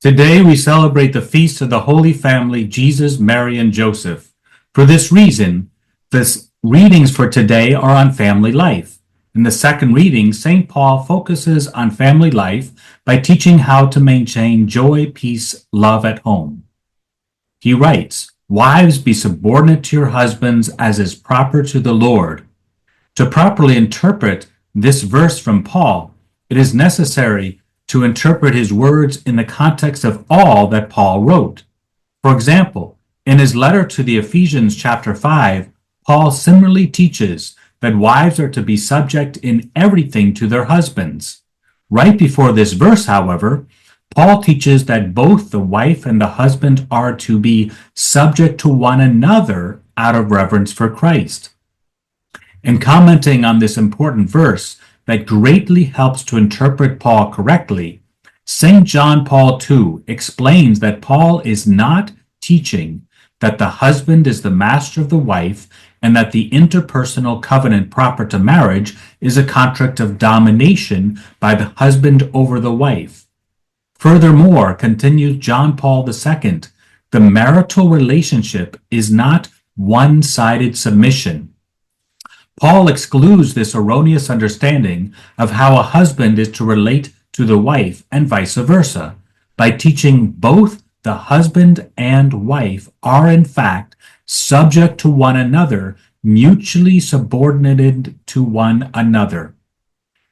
Today we celebrate the feast of the Holy Family, Jesus, Mary, and Joseph. For this reason, the readings for today are on family life. In the second reading, St. Paul focuses on family life by teaching how to maintain joy, peace, love at home. He writes, "Wives, be subordinate to your husbands as is proper to the Lord." To properly interpret this verse from Paul, it is necessary to interpret his words in the context of all that Paul wrote. For example, in his letter to the Ephesians chapter 5, Paul similarly teaches that wives are to be subject in everything to their husbands. Right before this verse, however, Paul teaches that both the wife and the husband are to be subject to one another out of reverence for Christ. In commenting on this important verse that greatly helps to interpret Paul correctly, St. John Paul II explains that Paul is not teaching that the husband is the master of the wife and that the interpersonal covenant proper to marriage is a contract of domination by the husband over the wife. Furthermore, continues John Paul II, the marital relationship is not one-sided submission. Paul excludes this erroneous understanding of how a husband is to relate to the wife and vice versa by teaching both the husband and wife are in fact subject to one another, mutually subordinated to one another.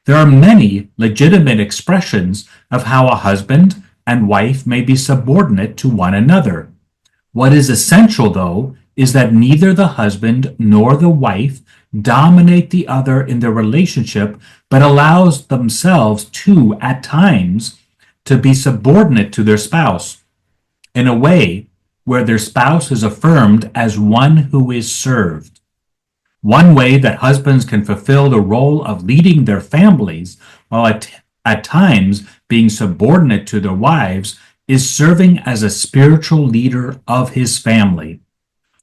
There are many legitimate expressions of how a husband and wife may be subordinate to one another. What is essential, though, is that neither the husband nor the wife dominate the other in their relationship, but allows themselves to, at times, to be subordinate to their spouse in a way where their spouse is affirmed as one who is served. One way that husbands can fulfill the role of leading their families while at times being subordinate to their wives is serving as a spiritual leader of his family.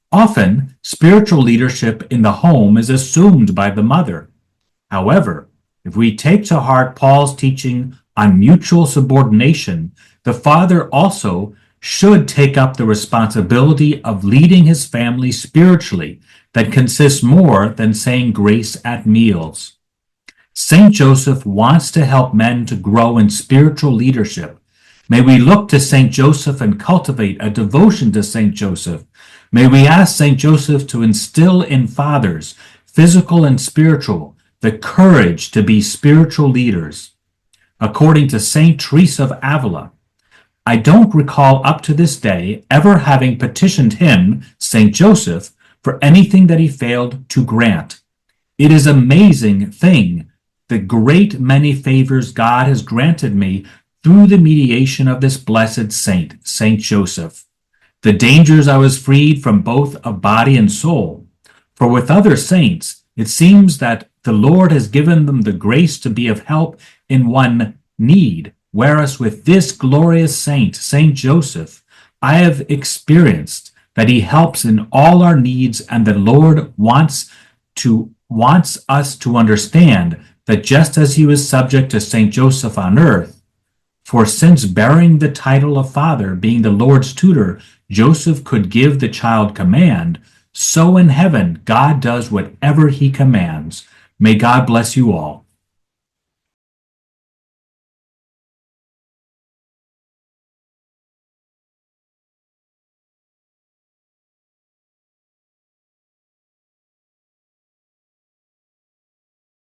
Often, spiritual leadership in the home is assumed by the mother. However, if we take to heart Paul's teaching on mutual subordination, the father also should take up the responsibility of leading his family spiritually that consists more than saying grace at meals. Saint Joseph wants to help men to grow in spiritual leadership. May we look to Saint Joseph and cultivate a devotion to Saint Joseph. May we ask Saint Joseph to instill in fathers, physical and spiritual, the courage to be spiritual leaders. According to Saint Teresa of Avila, I don't recall up to this day ever having petitioned him, Saint Joseph, for anything that he failed to grant. It is an amazing thing, the great many favors God has granted me through the mediation of this blessed saint, Saint Joseph. The dangers I was freed from both of body and soul. For with other saints, it seems that the Lord has given them the grace to be of help in one need, whereas with this glorious saint, Saint Joseph, I have experienced that he helps in all our needs, and the Lord wants us to understand that just as he was subject to Saint Joseph on earth, for since bearing the title of father, being the Lord's tutor, Joseph could give the child command, so in heaven God does whatever he commands. May God bless you all.